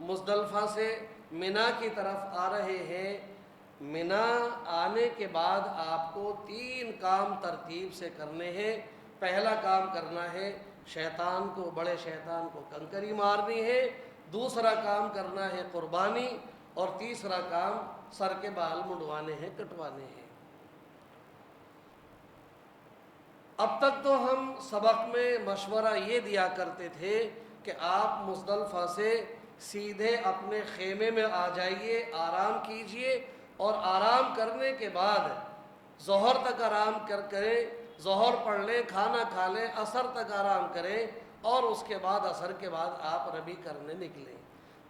مزدلفہ سے منا کی طرف آ رہے ہیں، منا آنے کے بعد آپ کو 3 کام ترتیب سے کرنے ہیں۔ پہلا کام کرنا ہے شیطان کو، بڑے شیطان کو کنکری مارنی ہے، دوسرا کام کرنا ہے قربانی، اور تیسرا کام سر کے بال منڈوانے ہیں، کٹوانے ہیں۔ اب تک تو ہم سبق میں مشورہ یہ دیا کرتے تھے کہ آپ مزدلفہ سے سیدھے اپنے خیمے میں آ جائیے، آرام کیجئے، اور آرام کرنے کے بعد ظہر تک آرام کریں، ظہر پڑھ لیں، کھانا کھا لیں، عصر تک آرام کریں، اور اس کے بعد عصر کے بعد آپ رمی کرنے نکلیں۔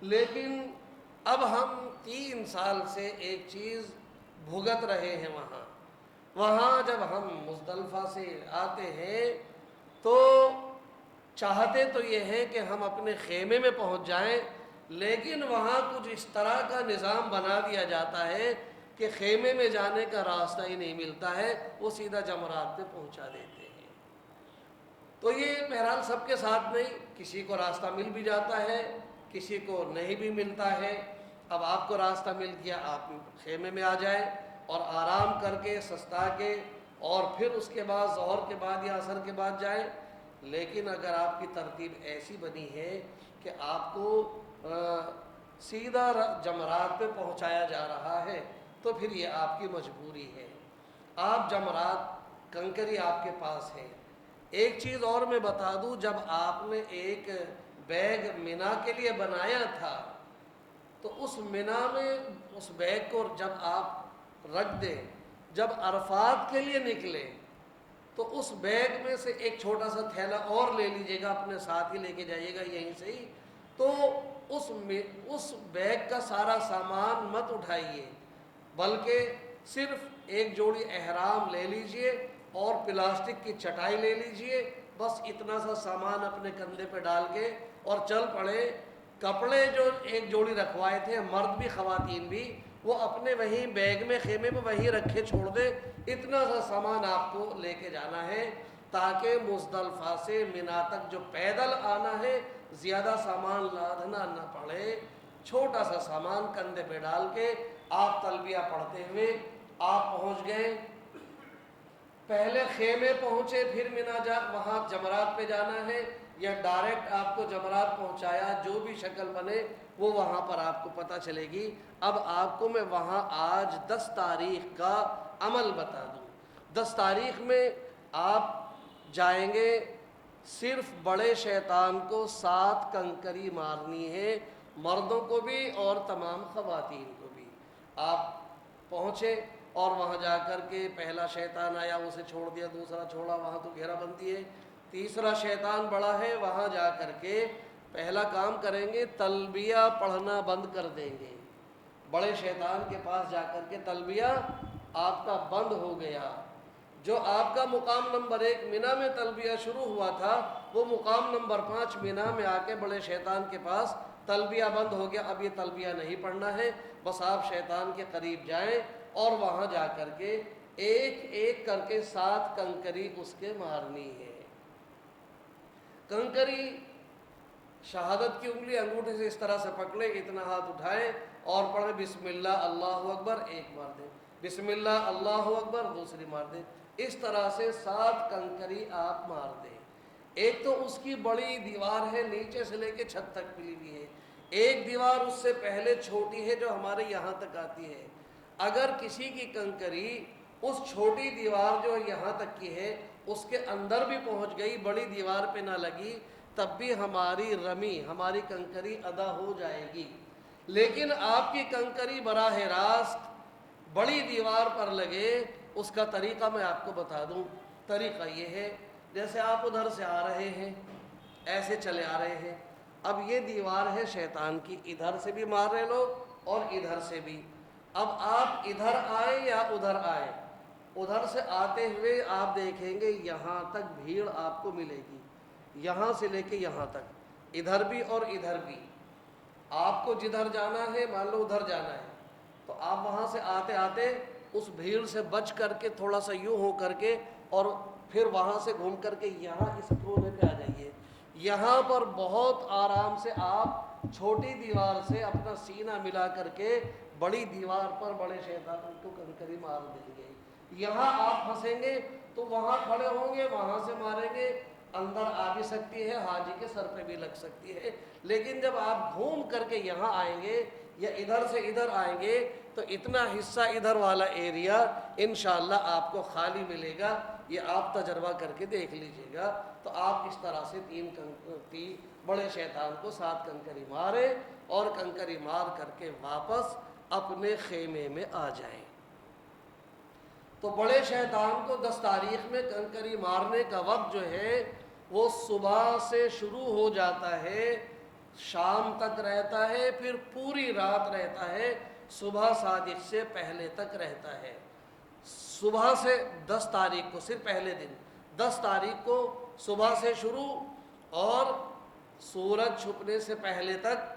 لیکن اب ہم 3 سال سے ایک چیز بھگت رہے ہیں، وہاں جب ہم مزدلفہ سے آتے ہیں تو چاہتے تو یہ ہے کہ ہم اپنے خیمے میں پہنچ جائیں، لیکن وہاں کچھ اس طرح کا نظام بنا دیا جاتا ہے کہ خیمے میں جانے کا راستہ ہی نہیں ملتا ہے، وہ سیدھا جمرات پہ پہنچا دیتے ہیں۔ تو یہ بہرحال سب کے ساتھ نہیں، کسی کو راستہ مل بھی جاتا ہے، کسی کو نہیں بھی ملتا ہے۔ اب آپ کو راستہ مل گیا، آپ خیمے میں آ جائیں اور آرام کر کے سستا کے، اور پھر اس کے بعد ظہر کے بعد یا عصر کے بعد جائیں۔ لیکن اگر آپ کی ترتیب ایسی بنی ہے کہ آپ کو سیدھا جمرات پہ پہنچایا جا رہا ہے تو پھر یہ آپ کی مجبوری ہے۔ آپ جمرات کنکری آپ کے پاس ہے۔ ایک چیز اور میں بتا دوں، جب آپ نے ایک بیگ منا کے لیے بنایا تھا تو اس منا میں اس بیگ کو جب آپ رکھ دیں، جب عرفات کے لیے نکلے تو اس بیگ میں سے ایک چھوٹا سا تھیلا اور لے لیجئے گا، اپنے ساتھ ہی لے کے جائیے گا یہیں سے ہی۔ تو اس بیگ کا سارا سامان مت اٹھائیے، بلکہ صرف ایک جوڑی احرام لے لیجئے اور پلاسٹک کی چٹائی لے لیجئے، بس اتنا سا سامان اپنے کندھے پہ ڈال کے اور چل پڑے۔ کپڑے جو ایک جوڑی رکھوائے تھے، مرد بھی خواتین بھی، وہ اپنے وہیں بیگ میں خیمے میں وہیں رکھے چھوڑ دے۔ اتنا سا سامان آپ کو لے کے جانا ہے تاکہ مزدلفہ سے منا تک جو پیدل آنا ہے زیادہ سامان لادنا نہ پڑے۔ چھوٹا سا سامان کندھے پہ ڈال کے آپ تلبیہ پڑھتے ہوئے آپ پہنچ گئے۔ پہلے خیمے پہنچے، پھر منا وہاں جمرات پہ جانا ہے، یا ڈائریکٹ آپ کو جمرات پہنچایا، جو بھی شکل بنے وہ وہاں پر آپ کو پتہ چلے گی۔ اب آپ کو میں وہاں آج 10 تاریخ کا عمل بتا دوں۔ 10 تاریخ میں آپ جائیں گے، صرف بڑے شیطان کو 7 کنکری مارنی ہے، مردوں کو بھی اور تمام خواتین کو بھی۔ آپ پہنچے اور وہاں جا کر کے پہلا شیطان آیا، اسے چھوڑ دیا، دوسرا چھوڑا، وہاں تو گھیرا بندی ہے۔ تیسرا شیطان بڑا ہے، وہاں جا کر کے پہلا کام کریں گے، تلبیہ پڑھنا بند کر دیں گے۔ بڑے شیطان کے پاس جا کر کے تلبیہ آپ کا بند ہو گیا۔ جو آپ کا مقام نمبر 1 منا میں تلبیہ شروع ہوا تھا، وہ مقام نمبر 5 منا میں آ کے بڑے شیطان کے پاس تلبیہ بند ہو گیا۔ اب یہ تلبیہ نہیں پڑھنا ہے، بس آپ شیطان کے قریب جائیں اور وہاں جا کر کے ایک ایک کر کے 7 کنکری اس کے مارنی ہے۔ کنکری شہادت کی انگلی انگوٹھے سے اس طرح سے پکڑے، اتنا ہاتھ اٹھائیں اور پڑھیں بسم اللہ اللہ اکبر، ایک مار دیں، بسم اللہ اللہ اکبر، دوسری مار دیں۔ اس طرح سے 7 کنکری آپ مار دیں۔ ایک تو اس کی بڑی دیوار ہے، نیچے سے لے کے چھت تک پلی ہوئی ہے، ایک دیوار اس سے پہلے چھوٹی ہے جو ہمارے یہاں تک آتی ہے۔ اگر کسی کی کنکری اس چھوٹی دیوار جو یہاں تک کی ہے اس کے اندر بھی پہنچ گئی، بڑی دیوار پہ نہ لگی، تب بھی ہماری رمی، ہماری کنکری ادا ہو جائے گی۔ لیکن آپ کی کنکری براہ راست بڑی دیوار پر لگے، اس کا طریقہ میں آپ کو بتا دوں۔ طریقہ یہ ہے، جیسے آپ ادھر سے آ رہے ہیں، ایسے چلے آ رہے ہیں، اب یہ دیوار ہے شیطان کی، ادھر سے بھی مار رہے لوگ اور ادھر سے بھی۔ اب آپ ادھر آئیں یا ادھر آئیں، ادھر سے آتے ہوئے آپ دیکھیں گے یہاں تک بھیڑ آپ کو ملے گی، یہاں سے لے کے یہاں تک، ادھر بھی اور ادھر بھی۔ آپ کو جدھر جانا ہے، مان لو ادھر جانا ہے، تو آپ وہاں سے آتے آتے اس بھیڑ سے بچ کر کے تھوڑا سا یوں ہو کر کے اور پھر وہاں سے گھوم کر کے یہاں اس کونے پہ آ جائیے۔ یہاں پر بہت آرام سے آپ छोटी दीवार से अपना सीना मिला करके बड़ी दीवार पर बड़े शैतान को कंकरी मार देंगे। यहाँ आप फंसेंगे तो वहाँ खड़े होंगे, वहाँ से मारेंगे, अंदर आ भी सकती है, हाजी के सर पे भी लग सकती है। लेकिन जब आप घूम करके यहाँ आएंगे या इधर से इधर आएंगे तो इतना हिस्सा इधर वाला एरिया इंशाअल्लाह आपको खाली मिलेगा। ये आप तजर्बा करके देख लीजिएगा। तो आप इस तरह से तीन बड़े शैतान को 7 कंकरी मारे और कंकरी मार करके वापस अपने खेमे में आ जाएं। तो बड़े शैतान को 10 तारीख में कंकरी मारने का वक्त जो है वो सुबह से शुरू हो जाता है, शाम तक रहता है, फिर पूरी रात रहता है, सुबह सादिक से पहले तक रहता है। सुबह से 10 तारीख को, सिर्फ पहले दिन 10 तारीख को सुबह से शुरू और सूरज छुपने से पहले तक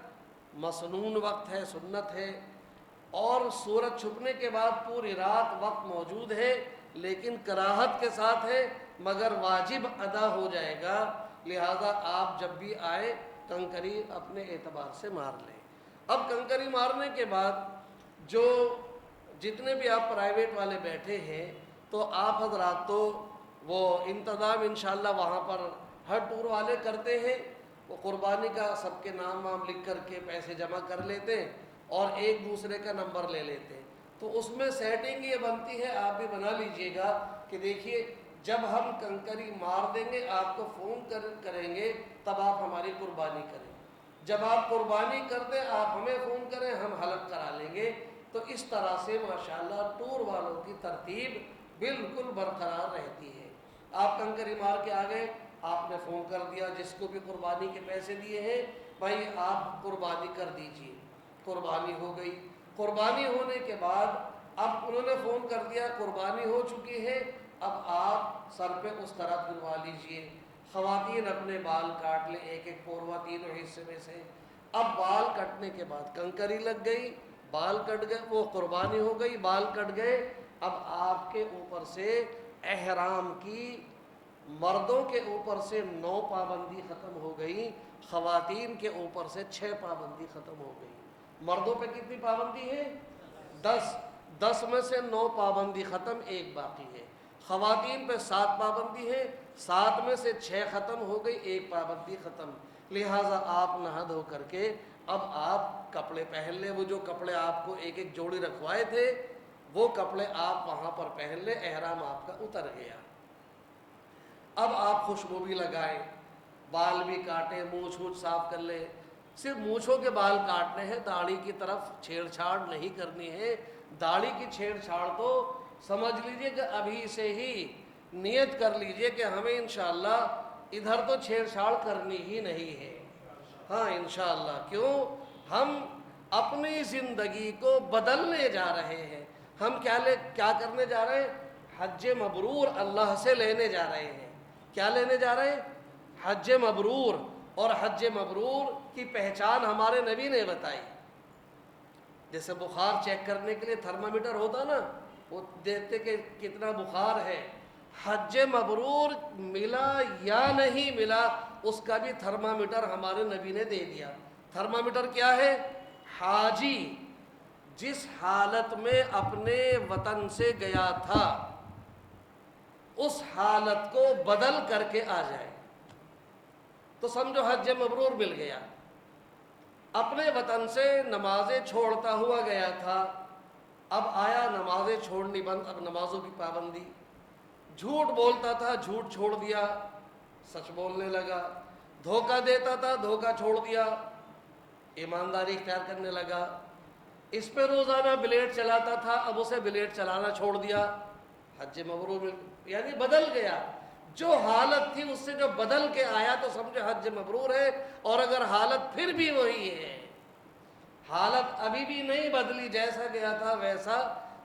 मसनून वक्त है, सुन्नत है। और सूरज छुपने के बाद पूरी रात वक्त मौजूद है, लेकिन कराहत के साथ है, मगर वाजिब अदा हो जाएगा। लिहाजा आप जब भी आए कंकरी अपने एतबार से मार लें। अब कंकरी मारने के बाद जो जितने भी आप प्राइवेट वाले बैठे हैं तो आप हजरात तो वो इंतज़ाम इंशाअल्लाह वहाँ पर हर टूर वाले करते हैं। वो कुर्बानी का सबके नाम वाम लिख करके पैसे जमा कर लेते हैं और एक दूसरे का नंबर ले लेते हैं। तो उसमें सेटिंग ये बनती है, आप भी बना लीजिएगा कि देखिए जब हम कंकरी मार देंगे आपको फ़ोन करेंगे तब आप हमारी कुर्बानी करें। जब आप कुर्बानी कर दें आप हमें फ़ोन करें, हम हलक करा लेंगे। तो इस तरह से माशाअल्लाह टूर वालों की तरतीब बिल्कुल बरकरार रहती है। आप कंकरी मार के आ गए, आपने फ़ोन कर दिया जिसको भी कुर्बानी के पैसे दिए हैं, भाई आप कुर्बानी कर दीजिए। कुर्बानी हो गई। कुर्बानी होने के बाद अब उन्होंने फ़ोन कर दिया कुर्बानी हो चुकी है, अब आप सर पे उस तरह दिलवा लीजिए। ख़वातीन अपने बाल काट लें, एक एक पोरवा तीनों हिस्से में से। अब बाल कटने के बाद कंकरी लग गई, बाल कट गए, वो कुर्बानी हो गई, बाल कट गए। अब आपके ऊपर से एहराम की मर्दों के ऊपर से 9 पाबंदी ख़त्म हो गई, ख़वातीन के ऊपर से 6 पाबंदी ख़त्म हो गई। मर्दों पे कितनी पाबंदी है? 10 में से 9 पाबंदी ख़त्म, एक बाकी है। ख़वातीन पे 7 पाबंदी है, 7 में से 6 ख़त्म हो गई, एक पाबंदी ख़त्म। लिहाजा आप नहा धो करके अब आप कपड़े पहन लें। वो जो कपड़े आपको एक एक जोड़ी रखवाए थे वो कपड़े आप वहाँ पर पहन लें, एहराम आपका उतर गया। अब आप खुशबू भी लगाएं, बाल भी काटें, मूँछ वूछ साफ़ कर लें। सिर्फ मूँछों के बाल काटने हैं, दाढ़ी की तरफ छेड़छाड़ नहीं करनी है। दाढ़ी की छेड़छाड़ तो समझ लीजिए कि अभी से ही नियत कर लीजिए कि हमें इंशाअल्लाह इधर तो छेड़छाड़ करनी ही नहीं है। हाँ इंशाअल्लाह, क्यों? हम अपनी ज़िंदगी को बदलने जा रहे हैं। हम क्या करने जा रहे हैं? हज मबरूर अल्लाह से लेने जा रहे हैं। क्या लेने जा रहे हैं? हज मबरूर। और हज मबरूर की पहचान हमारे नबी ने बताई। जैसे बुखार चेक करने के लिए थर्मामीटर होता ना, वो देखते कि कितना बुखार है। हज मबरूर मिला या नहीं मिला उसका भी थर्मामीटर हमारे नबी ने दे दिया। थर्मामीटर क्या है? हाजी जिस हालत में अपने वतन से गया था उस हालत को बदल करके आ जाए तो समझो हज मबरूर मिल गया। अपने वतन से नमाजें छोड़ता हुआ गया था, अब आया नमाजें छोड़नी बंद, अब नमाजों की पाबंदी। झूठ बोलता था, झूठ छोड़ दिया, सच बोलने लगा। धोखा देता था, धोखा छोड़ दिया, ईमानदारी इख्तियार करने लगा। इस पे रोज़ाना ब्लेड चलाता था, अब उसे ब्लेड चलाना छोड़ दिया। हज मबरूर यानी बदल गया। जो हालत थी उससे जो बदल के आया तो समझो हज मबरूर है। और अगर हालत फिर भी वही है, हालत अभी भी नहीं बदली, जैसा गया था वैसा,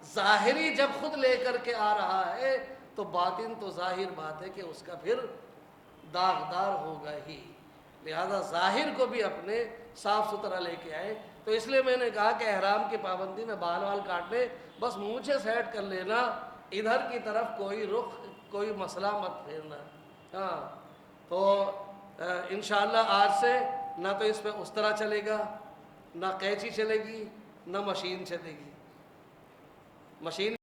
ज़ाहिरी जब खुद लेकर के आ रहा है तो बातिन तो ज़ाहिर बात है कि उसका फिर दागदार होगा ही। लिहाजा ज़ाहिर को भी अपने साफ़ सुथरा लेके आए। तो इसलिए मैंने कहा कि एहराम की पाबंदी में बाल वाल काटने, बस मुँछे सेट कर लेना, इधर की तरफ कोई रुख कोई मसला मत फेरना। हाँ तो इंशाअल्लाह आज से نہ تو اس پہ استرا چلے گا، نہ قینچی چلے گی، نہ مشین چلے گی۔ مشین